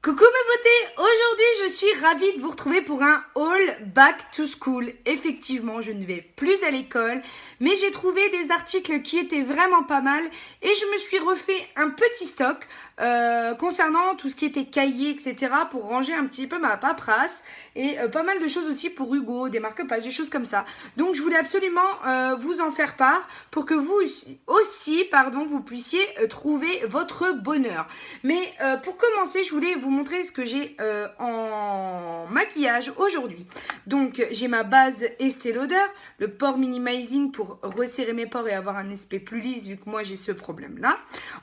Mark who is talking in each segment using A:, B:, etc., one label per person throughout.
A: Coucou mes beautés, aujourd'hui je suis ravie de vous retrouver pour un haul back to school. Effectivement, je ne vais plus à l'école, mais j'ai trouvé des articles qui étaient vraiment pas mal et je me suis refait un petit stock concernant tout ce qui était cahiers, etc. pour ranger un petit peu ma paperasse et pas mal de choses aussi pour Hugo, des marque-pages, des choses comme ça. Donc je voulais absolument vous en faire part pour que vous aussi, vous puissiez trouver votre bonheur. Mais pour commencer, je voulais vous montrer ce que j'ai en maquillage aujourd'hui. Donc j'ai ma base Estée Lauder, le pore minimizing pour resserrer mes pores et avoir un aspect plus lisse vu que moi j'ai ce problème là.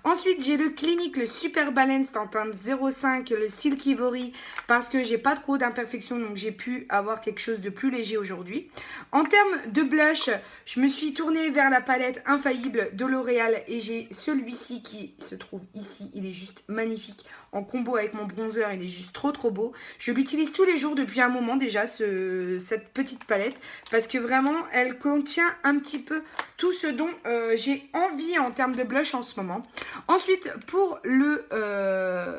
A: Ensuite j'ai le Clinique, le Super Balanced en teinte 05, le Silk Ivory parce que j'ai pas trop d'imperfections donc j'ai pu avoir quelque chose de plus léger aujourd'hui. En termes de blush, je me suis tournée vers la palette Infaillible de L'Oréal et j'ai celui-ci qui se trouve ici, il est juste magnifique en combo avec mon bronzer, il est juste trop beau. Je l'utilise tous les jours depuis un moment déjà, cette petite palette, parce que vraiment elle contient un petit peu tout ce dont j'ai envie en termes de blush en ce moment. Ensuite pour le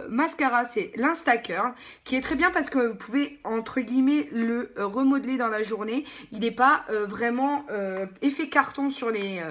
A: mascara, c'est l'Instacurl qui est très bien parce que vous pouvez entre guillemets le remodeler dans la journée. Il n'est pas vraiment effet carton sur les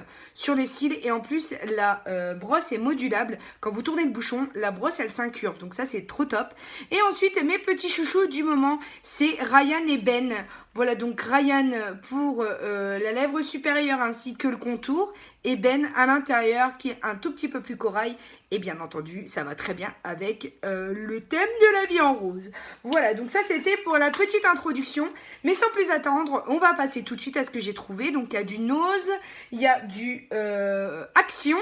A: cils et en plus la brosse est modulable. Quand vous tournez le bouchon, la brosse elle s'incurve, donc ça c'est trop top. Et ensuite mes petits chouchous du moment, c'est Ryan et Ben. Voilà, donc Ryan pour la lèvre supérieure ainsi que le contour et Ben à l'intérieur qui est un tout petit peu plus corail et bien entendu ça va très bien avec le thème de la vie en rose. Voilà, donc ça c'était pour la petite introduction, mais sans plus attendre on va passer tout de suite à ce que j'ai trouvé. Donc il y a du Nose, il y a du Action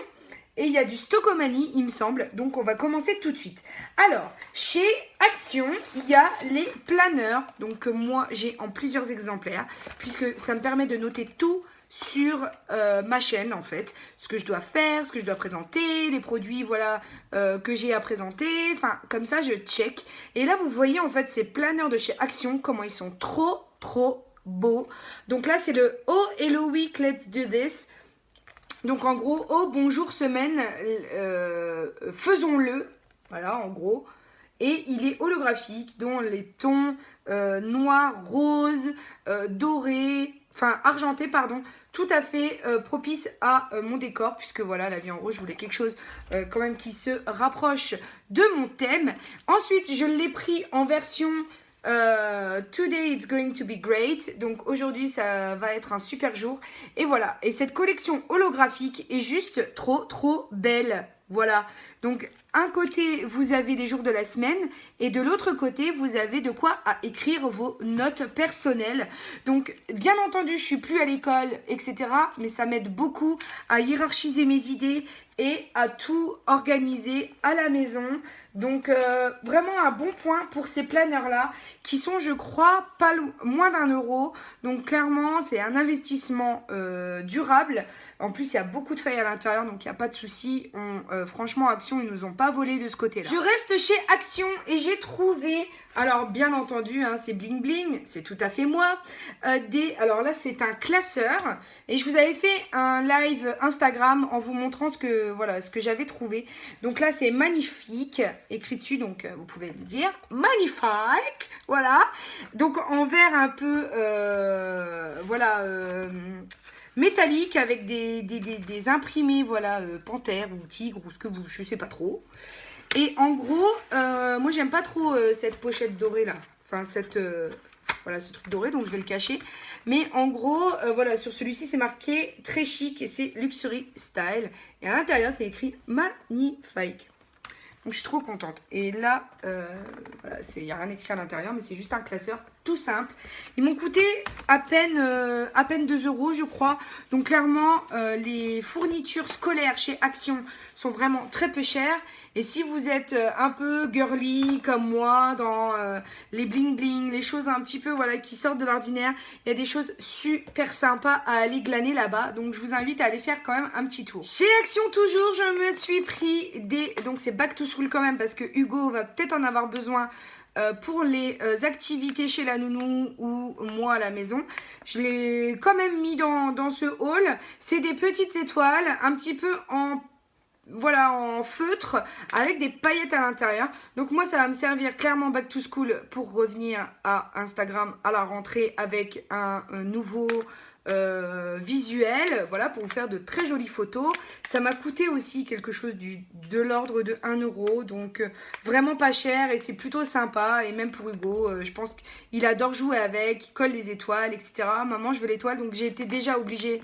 A: et il y a du Stocomanie, il me semble. Donc, on va commencer tout de suite. Alors, chez Action, il y a les planeurs. Donc, moi, j'ai en plusieurs exemplaires. Puisque ça me permet de noter tout sur ma chaîne, en fait. Ce que je dois faire, ce que je dois présenter, les produits, voilà, que j'ai à présenter. Enfin, comme ça, je check. Et là, vous voyez, en fait, ces planeurs de chez Action, comment ils sont trop beaux. Donc là, c'est le Oh Hello Week, Let's Do This. Donc en gros, oh bonjour semaine, faisons-le, voilà en gros. Et il est holographique, dont les tons noirs, roses, dorés, enfin argentés pardon, tout à fait propice à mon décor. Puisque voilà, la vie en rose, je voulais quelque chose quand même qui se rapproche de mon thème. Ensuite, je l'ai pris en version... today it's going to be great. Donc aujourd'hui ça va être un super jour. Et voilà. Et cette collection holographique est juste trop belle. Voilà. Donc un côté vous avez les jours de la semaine et de l'autre côté vous avez de quoi à écrire vos notes personnelles. Donc bien entendu je suis plus à l'école etc. Mais ça m'aide beaucoup à hiérarchiser mes idées et à tout organiser à la maison. Donc vraiment un bon point pour ces planeurs là qui sont je crois pas moins d'1 €. Donc clairement c'est un investissement durable. En plus il y a beaucoup de feuilles à l'intérieur donc il n'y a pas de souci. Franchement Action ils nous ont pas volé de ce côté là. Je reste chez Action et j'ai trouvé, alors bien entendu hein, c'est bling bling, c'est tout à fait moi. Alors là c'est un classeur et je vous avais fait un live Instagram en vous montrant ce que j'avais trouvé. Donc là c'est magnifique, écrit dessus donc vous pouvez me dire magnifique, voilà. Donc en verre un peu métallique avec des imprimés voilà panthère ou tigre ou ce que vous, je sais pas trop. Et en gros moi j'aime pas trop cette pochette dorée là, enfin voilà ce truc doré donc je vais le cacher. Mais en gros voilà sur celui-ci c'est marqué très chic et c'est luxury style et à l'intérieur c'est écrit magnifique. Donc je suis trop contente. Et là, voilà, il n'y a rien écrit à l'intérieur, mais c'est juste un classeur tout simple. Ils m'ont coûté à peine 2 € je crois. Donc clairement, les fournitures scolaires chez Action sont vraiment très peu chères. Et si vous êtes un peu girly comme moi, dans les bling bling, les choses un petit peu voilà qui sortent de l'ordinaire, il y a des choses super sympas à aller glaner là-bas. Donc je vous invite à aller faire quand même un petit tour. Chez Action toujours, je me suis pris donc c'est back to school quand même parce que Hugo va peut-être en avoir besoin pour les activités chez la nounou ou moi à la maison. Je l'ai quand même mis dans ce haul. C'est des petites étoiles un petit peu en voilà, en feutre avec des paillettes à l'intérieur. Donc moi, ça va me servir clairement back to school pour revenir à Instagram à la rentrée avec un nouveau visuel, voilà, pour vous faire de très jolies photos. Ça m'a coûté aussi quelque chose de l'ordre de 1 euro, donc vraiment pas cher et c'est plutôt sympa. Et même pour Hugo, je pense qu'il adore jouer avec, il colle des étoiles, etc. Maman, je veux l'étoile, donc j'ai été déjà obligée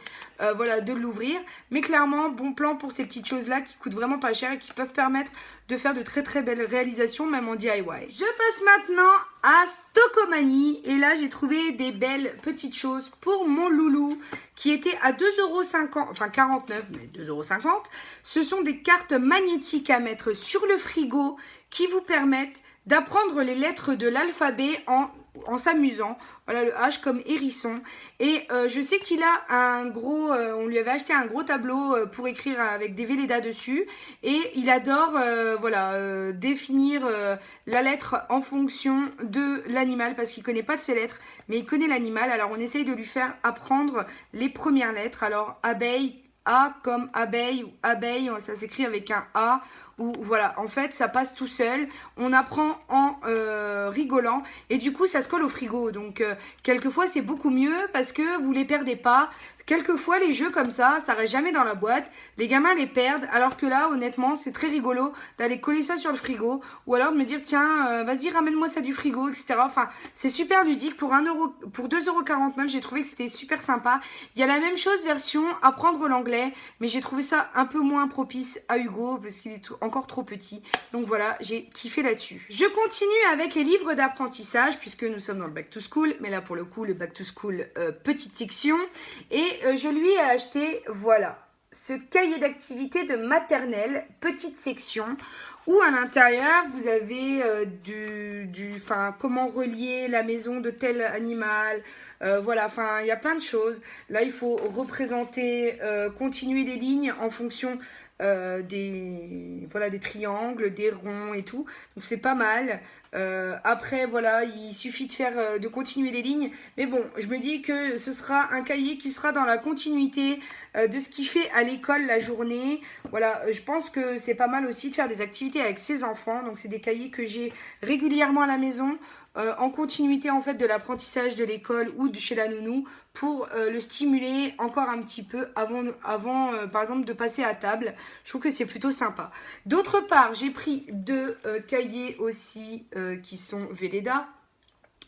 A: voilà, de l'ouvrir. Mais clairement, bon plan pour ces petites choses-là qui coûtent vraiment pas cher et qui peuvent permettre de faire de très très belles réalisations, même en DIY. Je passe maintenant à Stockomanie et là j'ai trouvé des belles petites choses pour mon loulou qui étaient à 2,50 €, enfin 49, mais 2,50 €. Ce sont des cartes magnétiques à mettre sur le frigo qui vous permettent d'apprendre les lettres de l'alphabet en s'amusant. Voilà, le H comme hérisson. Et je sais qu'il a un gros, on lui avait acheté un gros tableau pour écrire avec des Velleda dessus. Et il adore voilà, définir la lettre en fonction de l'animal parce qu'il ne connaît pas de ses lettres, mais il connaît l'animal. Alors on essaye de lui faire apprendre les premières lettres. Alors abeille, A comme abeille ou abeille, ça s'écrit avec un A. Ou voilà, en fait ça passe tout seul, on apprend en rigolant et du coup ça se colle au frigo, donc quelquefois c'est beaucoup mieux parce que vous les perdez pas. Quelquefois les jeux comme ça reste jamais dans la boîte, les gamins les perdent, alors que là honnêtement c'est très rigolo d'aller coller ça sur le frigo ou alors de me dire tiens vas-y ramène-moi ça du frigo, etc. Enfin c'est super ludique. Pour 1 euro, pour 2,49 €, j'ai trouvé que c'était super sympa. Il y a la même chose version apprendre l'anglais, mais j'ai trouvé ça un peu moins propice à Hugo parce qu'il est encore trop petit. Donc voilà, j'ai kiffé là-dessus. Je continue avec les livres d'apprentissage puisque nous sommes dans le back to school, mais là pour le coup le back to school petite section. Et je lui ai acheté, voilà, ce cahier d'activité de maternelle, petite section, où à l'intérieur vous avez comment relier la maison de tel animal. Voilà, enfin il y a plein de choses. Là il faut représenter, continuer les lignes en fonction des triangles, des ronds et tout. Donc c'est pas mal. Après voilà, il suffit de continuer les lignes. Mais bon, je me dis que ce sera un cahier qui sera dans la continuité de ce qu'il fait à l'école la journée. Voilà, je pense que c'est pas mal aussi de faire des activités avec ses enfants. Donc c'est des cahiers que j'ai régulièrement à la maison. En continuité en fait de l'apprentissage de l'école ou de chez la nounou pour le stimuler encore un petit peu avant par exemple de passer à table. Je trouve que c'est plutôt sympa. D'autre part, j'ai pris deux cahiers aussi qui sont Velleda,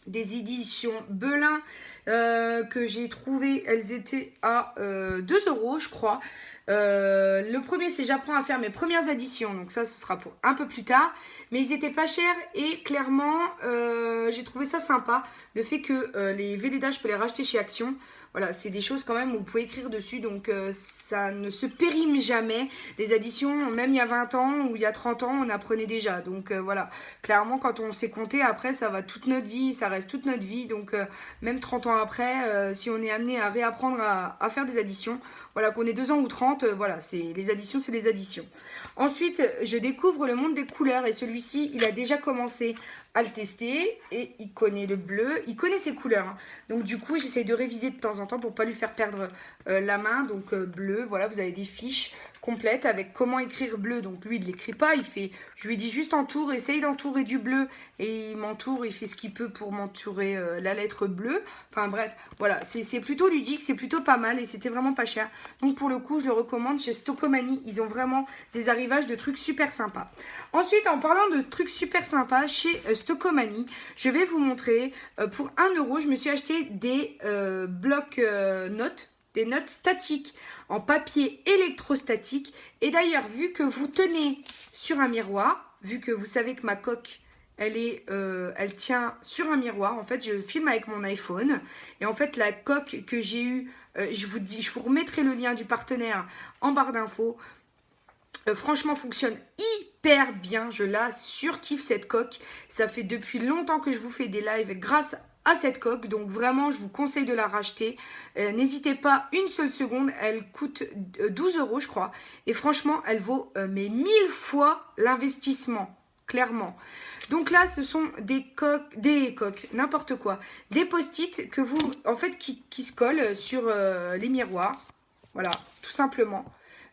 A: des éditions Belin que j'ai trouvé, elles étaient à 2 € je crois. Le premier c'est j'apprends à faire mes premières additions, donc ça ce sera pour un peu plus tard, mais ils étaient pas chers et clairement j'ai trouvé ça sympa, le fait que les Velleda je peux les racheter chez Action. Voilà, c'est des choses quand même où vous pouvez écrire dessus, donc ça ne se périme jamais. Les additions, même il y a 20 ans ou il y a 30 ans, on apprenait déjà. Donc voilà, clairement quand on sait compter, après ça va toute notre vie, ça reste toute notre vie. Donc même 30 ans après, si on est amené à réapprendre à faire des additions, voilà, qu'on ait 2 ans ou 30, voilà, les additions, c'est les additions. Ensuite, je découvre le monde des couleurs et celui-ci, il a déjà commencé à le tester et il connaît le bleu, il connaît ses couleurs. Hein. Donc du coup, j'essaye de réviser de temps en temps pour pas lui faire perdre la main. Donc bleu, voilà, vous avez des fiches complètes avec comment écrire bleu. Donc lui, il ne l'écrit pas, je lui dis juste entoure, essaye d'entourer du bleu et il m'entoure, il fait ce qu'il peut pour m'entourer la lettre bleue. Enfin bref, voilà, c'est plutôt ludique, c'est plutôt pas mal et c'était vraiment pas cher. Donc pour le coup, je le recommande chez Stockomanie, ils ont vraiment des arrivages de trucs super sympas. Ensuite, en parlant de trucs super sympas, chez Stockomanie, je vais vous montrer, pour 1 €, je me suis acheté des blocs notes, des notes statiques en papier électrostatique. Et d'ailleurs, vu que vous tenez sur un miroir, vu que vous savez que ma coque, elle tient sur un miroir, en fait, je filme avec mon iPhone. Et en fait, la coque que j'ai eue, je vous remettrai le lien du partenaire en barre d'infos. Franchement, fonctionne hyper bien. Je la surkiffe cette coque. Ça fait depuis longtemps que je vous fais des lives grâce à cette coque. Donc vraiment, je vous conseille de la racheter. N'hésitez pas une seule seconde. Elle coûte 12 € je crois. Et franchement, elle vaut mais 1000 fois l'investissement. Clairement. Donc là, ce sont des coques, n'importe quoi. Des post-it que vous, en fait, qui se collent sur les miroirs. Voilà, tout simplement.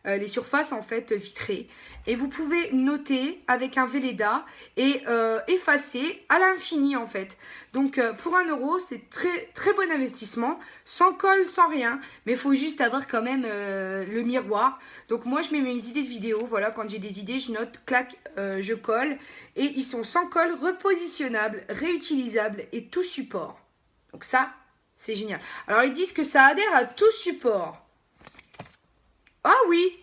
A: les surfaces en fait vitrées. Et vous pouvez noter avec un Velleda et effacer à l'infini en fait. Donc pour 1 euro, c'est très bon investissement, sans colle, sans rien. Mais il faut juste avoir quand même le miroir. Donc moi je mets mes idées de vidéo, voilà, quand j'ai des idées, je note, clac, je colle. Et ils sont sans colle, repositionnables, réutilisables et tout support. Donc ça, c'est génial. Alors ils disent que ça adhère à tout support. Ah oui,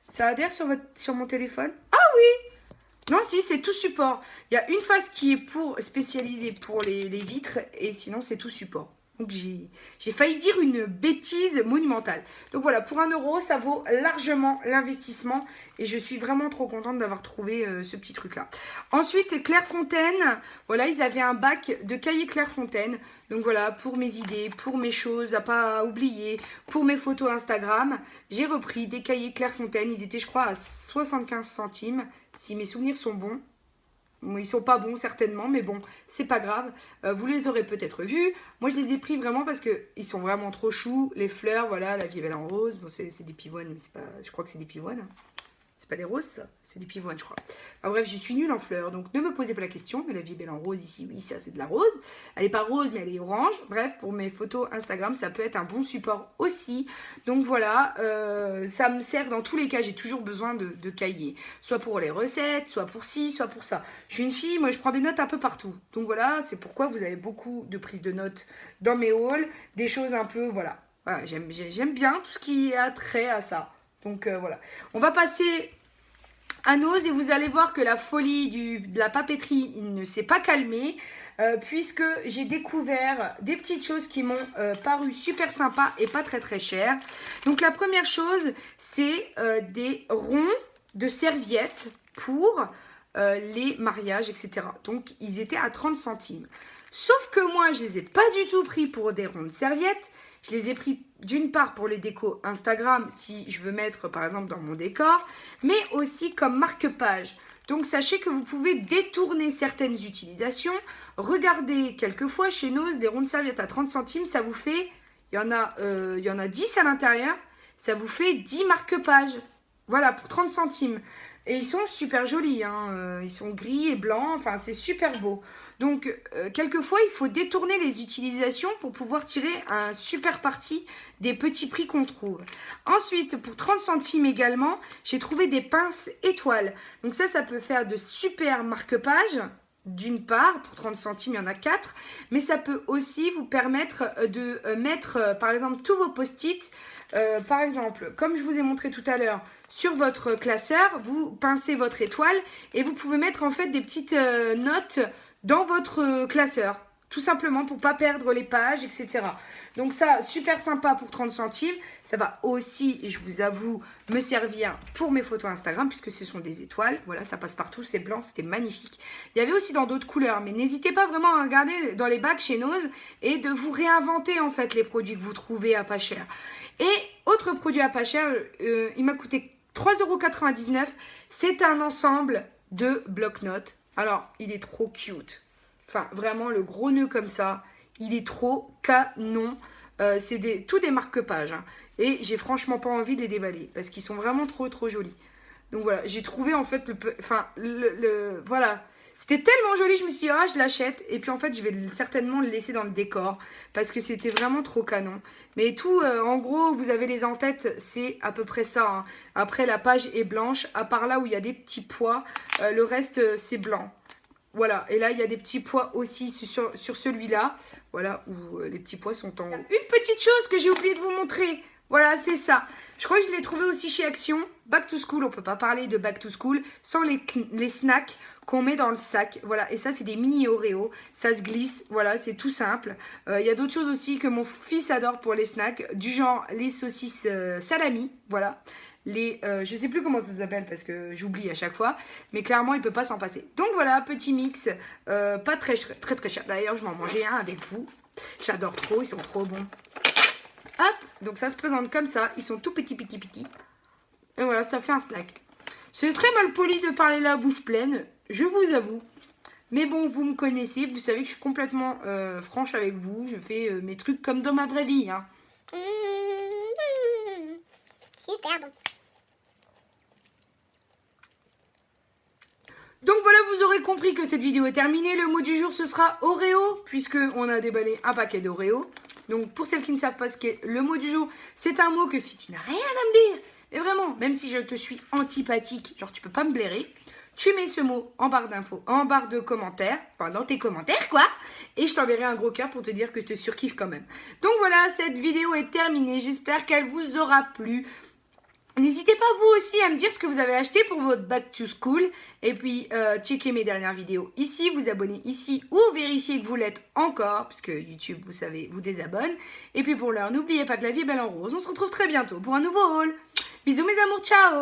A: ça adhère sur mon téléphone. Ah oui. Non, si, c'est tout support. Il y a une face qui est spécialisée pour les vitres et sinon c'est tout support. Donc j'ai failli dire une bêtise monumentale. Donc voilà, pour 1 euro, ça vaut largement l'investissement. Et je suis vraiment trop contente d'avoir trouvé ce petit truc-là. Ensuite, Clairefontaine. Voilà, ils avaient un bac de cahiers Clairefontaine. Donc voilà, pour mes idées, pour mes choses à pas oublier, pour mes photos Instagram. J'ai repris des cahiers Clairefontaine. Ils étaient, je crois, à 75 centimes, si mes souvenirs sont bons. Ils sont pas bons certainement, mais bon, c'est pas grave. Vous les aurez peut-être vus. Moi, je les ai pris vraiment parce qu'ils sont vraiment trop choux. Les fleurs, voilà, la vie est belle en rose. Bon, c'est des pivoines, mais c'est pas. Je crois que c'est des pivoines. Hein. C'est pas des roses, ça. C'est des pivoines, je crois. Enfin, bref, je suis nulle en fleurs, donc ne me posez pas la question. Mais la vie est belle en rose ici, oui, ça c'est de la rose. Elle est pas rose, mais elle est orange. Bref, pour mes photos Instagram, ça peut être un bon support aussi. Donc voilà, ça me sert dans tous les cas. J'ai toujours besoin de cahiers. Soit pour les recettes, soit pour ci, soit pour ça. Je suis une fille, moi je prends des notes un peu partout. Donc voilà, c'est pourquoi vous avez beaucoup de prises de notes dans mes hauls. Des choses un peu, voilà. Voilà, j'aime bien tout ce qui a trait à ça. Donc voilà. On va passer à Nose et vous allez voir que la folie de la papeterie il ne s'est pas calmée puisque j'ai découvert des petites choses qui m'ont paru super sympas et pas très chères. Donc la première chose, c'est des ronds de serviettes pour les mariages, etc. Donc ils étaient à 30 centimes. Sauf que moi, je les ai pas du tout pris pour des ronds de serviettes. Je les ai pris d'une part pour les décos Instagram, si je veux mettre par exemple dans mon décor, mais aussi comme marque-page. Donc sachez que vous pouvez détourner certaines utilisations. Regardez quelquefois chez Nose, des ronds de serviettes à 30 centimes, ça vous fait, il y en a 10 à l'intérieur, ça vous fait 10 marque-pages. Voilà, pour 30 centimes. Et ils sont super jolis, hein. Ils sont gris et blancs, enfin c'est super beau. Donc quelquefois il faut détourner les utilisations pour pouvoir tirer un super parti des petits prix qu'on trouve. Ensuite pour 30 centimes également, j'ai trouvé des pinces étoiles. Donc ça peut faire de super marque-pages. D'une part, pour 30 centimes, il y en a 4, mais ça peut aussi vous permettre de mettre, par exemple, tous vos post-it. Par exemple, comme je vous ai montré tout à l'heure, sur votre classeur, vous pincez votre étoile et vous pouvez mettre en fait des petites notes dans votre classeur. Tout simplement pour ne pas perdre les pages, etc. Donc ça, super sympa pour 30 centimes. Ça va aussi, et je vous avoue, me servir pour mes photos Instagram, puisque ce sont des étoiles. Voilà, ça passe partout, c'est blanc, c'était magnifique. Il y avait aussi dans d'autres couleurs, mais n'hésitez pas vraiment à regarder dans les bacs chez Nose et de vous réinventer en fait les produits que vous trouvez à pas cher. Et autre produit à pas cher, il m'a coûté 3,99 €. C'est un ensemble de bloc-notes. Alors, il est trop cute. Enfin, vraiment, le gros nœud comme ça, il est trop canon. C'est tout des marque-pages. Hein. Et j'ai franchement pas envie de les déballer parce qu'ils sont vraiment trop jolis. Donc voilà, j'ai trouvé en fait voilà. C'était tellement joli, je me suis dit, ah, je l'achète. Et puis en fait, je vais certainement le laisser dans le décor parce que c'était vraiment trop canon. Mais tout, en gros, vous avez les en-têtes, c'est à peu près ça. Hein. Après, la page est blanche, à part là où il y a des petits pois. Le reste, c'est blanc. Voilà, et là, il y a des petits pois aussi sur celui-là. Voilà, où les petits pois sont en haut. Une petite chose que j'ai oublié de vous montrer. Voilà, c'est ça. Je crois que je l'ai trouvé aussi chez Action. Back to School, on ne peut pas parler de Back to School sans les snacks qu'on met dans le sac. Voilà, et ça, c'est des mini Oreo. Ça se glisse, voilà, c'est tout simple. Il y a d'autres choses aussi que mon fils adore pour les snacks, du genre les saucisses salami, voilà. Je sais plus comment ça s'appelle parce que j'oublie à chaque fois, mais clairement il peut pas s'en passer. Donc voilà, petit mix, pas très cher. D'ailleurs je m'en mangeais un avec vous, j'adore trop, ils sont trop bons. Hop, donc ça se présente comme ça, ils sont tout petits. Et voilà, ça fait un snack. C'est très mal poli de parler la bouche pleine, je vous avoue. Mais bon, vous me connaissez, vous savez que je suis complètement franche avec vous, je fais mes trucs comme dans ma vraie vie. Hein.
B: Super bon.
A: Donc voilà, vous aurez compris que cette vidéo est terminée. Le mot du jour, ce sera Oreo, puisqu'on a déballé un paquet d'Oreo. Donc pour celles qui ne savent pas ce qu'est le mot du jour, c'est un mot que si tu n'as rien à me dire, mais vraiment, même si je te suis antipathique, genre tu peux pas me blairer, tu mets ce mot en barre d'infos, en barre de commentaires, enfin dans tes commentaires quoi, et je t'enverrai un gros cœur pour te dire que je te surkiffe quand même. Donc voilà, cette vidéo est terminée, j'espère qu'elle vous aura plu. N'hésitez pas vous aussi à me dire ce que vous avez acheté pour votre back to school. Et puis checkez mes dernières vidéos ici, vous abonnez ici ou vérifiez que vous l'êtes encore, puisque YouTube, vous savez, vous désabonne. Et puis pour l'heure, n'oubliez pas que la vie est belle en rose. On se retrouve très bientôt pour un nouveau haul. Bisous mes amours, ciao!